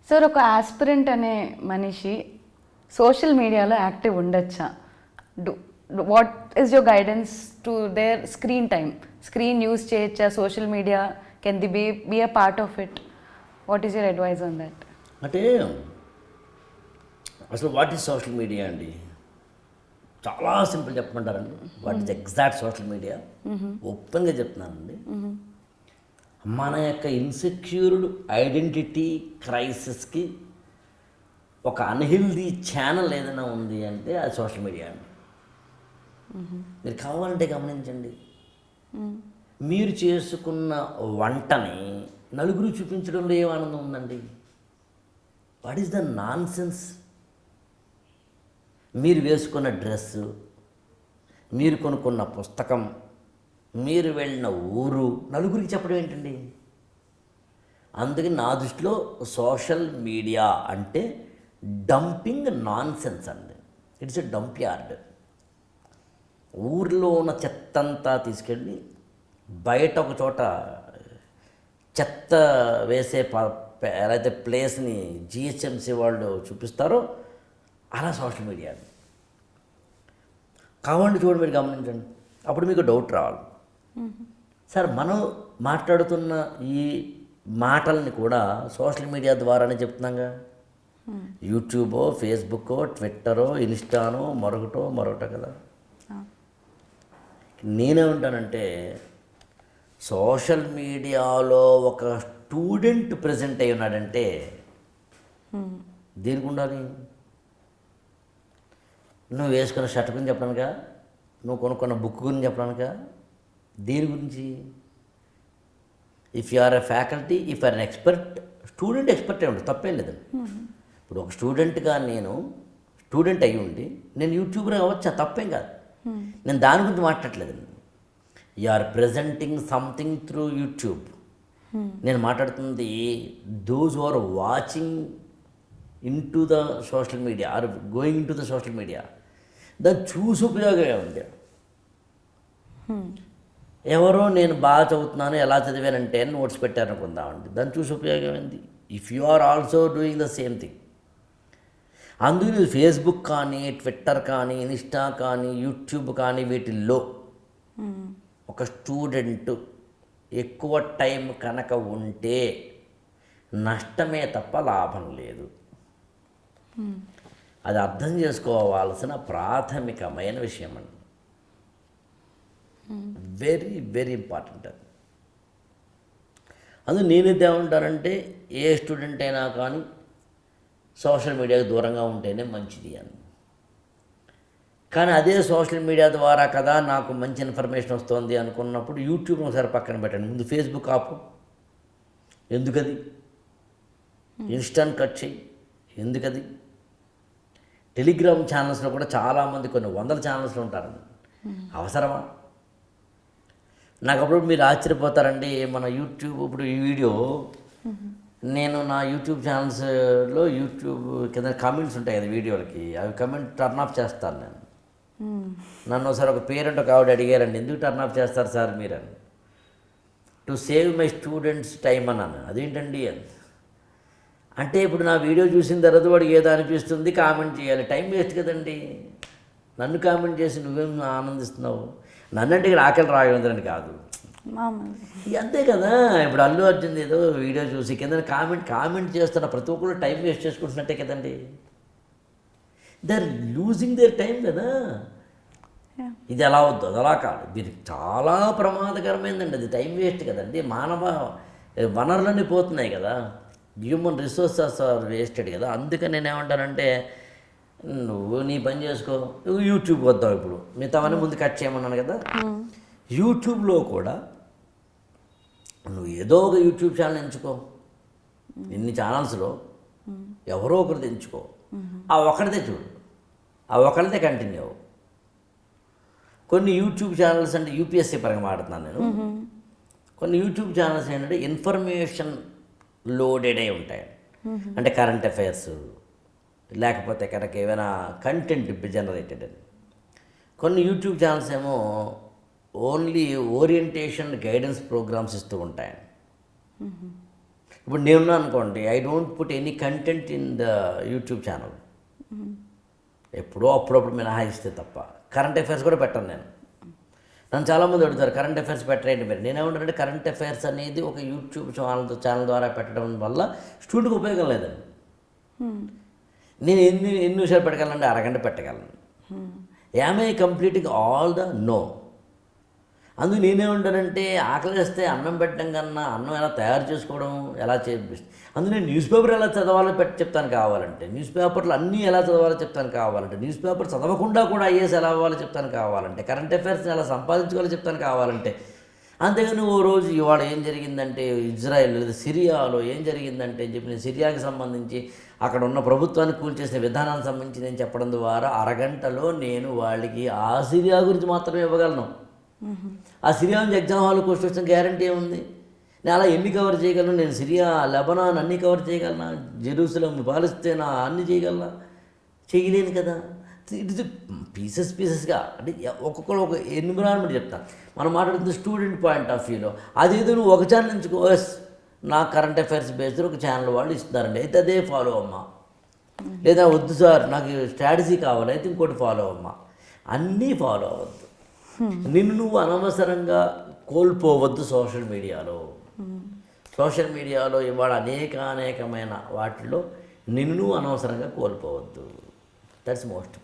Sir, ఒక aspirant అనే మనిషి సోషల్ మీడియాలో యాక్టివ్ ఉండొచ్చా? What is your guidance to their screen time? Screen use చేయొచ్చా? Social media can the be a part of it? What is your advice on that? అంటే అసలు what is social media అండి? చాలా simple చెప్పమంటారండి. What is exact social media? ఓపెన్గా చెప్తున్నానండి. మన యొక్క ఇన్సెక్యూర్డ్ ఐడెంటిటీ క్రైసిస్కి ఒక అన్హెల్దీ ఛానల్ ఏదైనా ఉంది అంటే అది సోషల్ మీడియా అండి. మీరు కావాలంటే గమనించండి, మీరు చేసుకున్న వంటని నలుగురు చూపించడంలో ఏం ఆనందం ఉందండి? What is the non sense? మీరు వేసుకున్న డ్రెస్సు, మీరు కొనుక్కున్న పుస్తకం, మీరు వెళ్ళిన ఊరు నలుగురికి చెప్పడం ఏంటండి? అందుకని నా దృష్టిలో సోషల్ మీడియా అంటే డంపింగ్ నాన్ సెన్స్ అండి. It's a dump yard. ఊర్లో ఉన్న చెత్త అంతా తీసుకెళ్ళి బయట ఒక చోట చెత్త వేసే ఏదైతే ప్లేస్ని జిహెచ్ఎంసీ వాళ్ళు చూపిస్తారో అలా సోషల్ మీడియా. కావాలంటే చూడండి, మీరు గమనించండి, అప్పుడు మీకు డౌట్ రావాలి. సార్, మనం మాట్లాడుతున్న ఈ మాటల్ని కూడా సోషల్ మీడియా ద్వారానే చెప్తున్నాగా. యూట్యూబో, ఫేస్బుక్కో, ట్విట్టరో, ఇన్స్టానో, మరొకటో కదా. నేనేమంటానంటే, సోషల్ మీడియాలో ఒక స్టూడెంట్ ప్రజెంట్ అయి ఉన్నాడంటే దేనికి ఉండాలి? నువ్వు వేసుకున్న షర్ట్ గురించి చెప్పడానికా? నువ్వు కొనుక్కున్న బుక్ గురించి చెప్పడానికా? దేని గురించి? If you are a faculty, if are an expert, student expert అయి ఉంటుంది, తప్పేం లేదండి. ఇప్పుడు ఒక స్టూడెంట్గా నేను స్టూడెంట్ అయ్యి ఉండి నేను యూట్యూబర్ అవ్వచ్చా? తప్పేం కాదు. నేను దాని గురించి మాట్లాడలేదండి. You are presenting something through YouTube. నేను మాట్లాడుతుంది those who are watching into the social media are going into the social media. దాన్ని చూసి ఉపయోగమే ఉంది. ఎవరో నేను బాగా చదువుతున్నాను, ఎలా చదివానంటే నోట్స్ పెట్టారనుకుందామండి, దాన్ని చూసి ఉపయోగం ఏంది? If you are also doing the same thing. అందుకని ఫేస్బుక్ కానీ, ట్విట్టర్ కానీ, ఇన్స్టా కానీ, యూట్యూబ్ కానీ, వీటిల్లో ఒక స్టూడెంట్ ఎక్కువ టైం కనుక ఉంటే నష్టమే తప్ప లాభం లేదు. అది అర్థం చేసుకోవాల్సిన ప్రాథమికమైన విషయం అండి. వెరీ వెరీ ఇంపార్టెంట్ అది. అందుకు నేనైతే ఏమంటానంటే, ఏ స్టూడెంట్ అయినా కానీ సోషల్ మీడియాకు దూరంగా ఉంటేనే మంచిది అని. కానీ అదే సోషల్ మీడియా ద్వారా కదా నాకు మంచి ఇన్ఫర్మేషన్ వస్తుంది అనుకున్నప్పుడు యూట్యూబ్ని ఒకసారి పక్కన పెట్టండి. ముందు ఫేస్బుక్ ఆపు, ఎందుకది? ఇన్స్టాని కట్ చేయి, ఎందుకది? టెలిగ్రామ్ ఛానల్స్లో కూడా చాలామంది కొన్ని వందల ఛానల్స్లో ఉంటారండి, అవసరమా? నాకు అప్పుడు మీరు ఆశ్చర్యపోతారండి. మన యూట్యూబ్ ఇప్పుడు ఈ వీడియో నేను నా యూట్యూబ్ ఛానల్స్లో యూట్యూబ్ కింద కామెంట్స్ ఉంటాయి కదా వీడియోలకి, అవి కమెంట్ టర్న్ ఆఫ్ చేస్తాను నేను. నన్ను ఒకసారి ఒక పేరెంట్ ఒక ఆవిడ అడిగారండి, ఎందుకు టర్న్ ఆఫ్ చేస్తారు సార్ మీరని. To save my students time అన్నాను. అదేంటండి అని అంటే, ఇప్పుడు నా వీడియో చూసిన తర్వాత వాడికి ఏదో అనిపిస్తుంది కామెంట్ చేయాలి, టైం వేస్ట్ కదండి. నన్ను కామెంట్ చేసి నువ్వేం ఆనందిస్తున్నావు? నన్నంటే ఇక్కడ ఆకలి రాఘవేంద్రని కాదు, అంతే కదా. ఇప్పుడు అల్లు అర్జున్ ఏదో వీడియో చూసి కింద కామెంట్ చేస్తున్న ప్రతి ఒక్కరు టైం వేస్ట్ చేసుకుంటున్నట్టే కదండి. They are losing their time కదా. ఇది ఎలా వద్దు, అది అలా కాదు, దీనికి చాలా ప్రమాదకరమైందండి. అది టైం వేస్ట్ కదండి. మానవ వనరులన్నీ పోతున్నాయి కదా, హ్యూమన్ రిసోర్సెస్ ఆర్ వేస్టెడ్ కదా. అందుకని నేను ఏమంటానంటే, నువ్వు నీ పని చేసుకో, నువ్వు యూట్యూబ్ వద్దావు. ఇప్పుడు మిగతావన్నీ ముందు కట్ చేయమన్నాను కదా. యూట్యూబ్లో కూడా నువ్వు ఏదో ఒక యూట్యూబ్ ఛానల్ ఎంచుకో. ఇన్ని ఛానల్స్లో ఎవరో ఒకరిది ఎంచుకో, ఆ ఒకరిదే చూడు, ఆ ఒకరిదే కంటిన్యూ అవ్వు. కొన్ని యూట్యూబ్ ఛానల్స్ అంటే యూపీఎస్సీ పరంగా మాట్లాడుతున్నాను నేను. కొన్ని యూట్యూబ్ ఛానల్స్ ఏంటంటే ఇన్ఫర్మేషన్ లోడెడ్ అయి ఉంటాయి. అంటే కరెంట్ అఫైర్స్, లేకపోతే కనుక ఏమైనా కంటెంట్ జనరేటెడ్ అని. కొన్ని యూట్యూబ్ ఛానల్స్ ఏమో ఓన్లీ ఓరియంటేషన్ గైడెన్స్ ప్రోగ్రామ్స్ ఇస్తూ ఉంటాయి. ఇప్పుడు నేను అనుకోండి, I don't put any content in the YouTube channel, ఎప్పుడో అప్పుడప్పుడు మినహాయిస్తే తప్ప. కరెంట్ అఫైర్స్ కూడా పెట్టను నేను. నన్ను చాలామంది అడుగుతారు కరెంట్ అఫైర్స్ పెట్టరేంటి మీరు. నేనేమంటానంటే కరెంట్ అఫైర్స్ అనేది ఒక యూట్యూబ్ ఛానల్ ద్వారా పెట్టడం వల్ల స్టూడెంట్కి ఉపయోగం లేదండి. నేను ఎన్ని విషయాలు పెట్టగలనండి, అరగంట పెట్టగలను. Am I completing all the no. అందుకు నేనేమంటానంటే ఆకలి వేస్తే అన్నం పెట్టడం కన్నా అన్నం ఎలా తయారు చేసుకోవడం ఎలా చేపిస్తుంది. అందుకు నేను న్యూస్ పేపర్ ఎలా చదవాలో చెప్తాను కావాలంటే, న్యూస్ పేపర్లు అన్నీ ఎలా చదవాలో చెప్తాను కావాలంటే, న్యూస్ పేపర్ చదవకుండా కూడా ఐఏఎస్ ఎలా అవ్వాలో చెప్తాను కావాలంటే, కరెంట్ అఫైర్స్ని ఎలా సంపాదించుకోవాలో చెప్తాను కావాలంటే. అంతేగాని ఓ రోజు ఇవాళ ఏం జరిగిందంటే ఇజ్రాయెల్ లేదా సిరియాలో ఏం జరిగిందంటే అని చెప్పి నేను సిరియాకి సంబంధించి అక్కడ ఉన్న ప్రభుత్వాన్ని కూల్చేసిన విధానానికి సంబంధించి నేను చెప్పడం ద్వారా అరగంటలో నేను వాళ్ళకి ఆ సిరియా గురించి మాత్రమే ఇవ్వగలను. ఆ సిరియా నుంచి ఎగ్జామ్ హాల్ క్వశ్చన్ వచ్చిన గ్యారంటీ ఏముంది? నేను అలా ఎన్ని కవర్ చేయగలను? నేను సిరియా, లెబనాన్ అన్నీ కవర్ చేయగలనా? జెరూసలం, పాలస్తీనా అన్నీ చేయగలనా? చేయలేను కదా. ఇట్ ఇస్ పీసెస్గా అంటే ఒక్కొక్కరు ఒక ఎన్విరాన్మెంట్ చెప్తాను. మనం మాట్లాడుతున్న స్టూడెంట్ పాయింట్ ఆఫ్ వ్యూలో అదేదో నువ్వు ఒక ఛానల్ నుంచి నా కరెంట్ అఫైర్స్ బేస్డ్ ఒక ఛానల్ వాళ్ళు ఇస్తున్నారండి, అయితే అదే ఫాలో అమ్మా. లేదా వద్దు సార్ నాకు స్ట్రాటజీ కావాలి, అయితే ఇంకోటి ఫాలో అమ్మా. అన్నీ ఫాలో అవ్వద్దు. నిన్ను నువ్వు అనవసరంగా కోల్పోవద్దు సోషల్ మీడియాలో. సోషల్ మీడియాలో ఇవాళ అనేకమైన వాటిల్లో నిన్ను నువ్వు అనవసరంగా కోల్పోవద్దు. That's most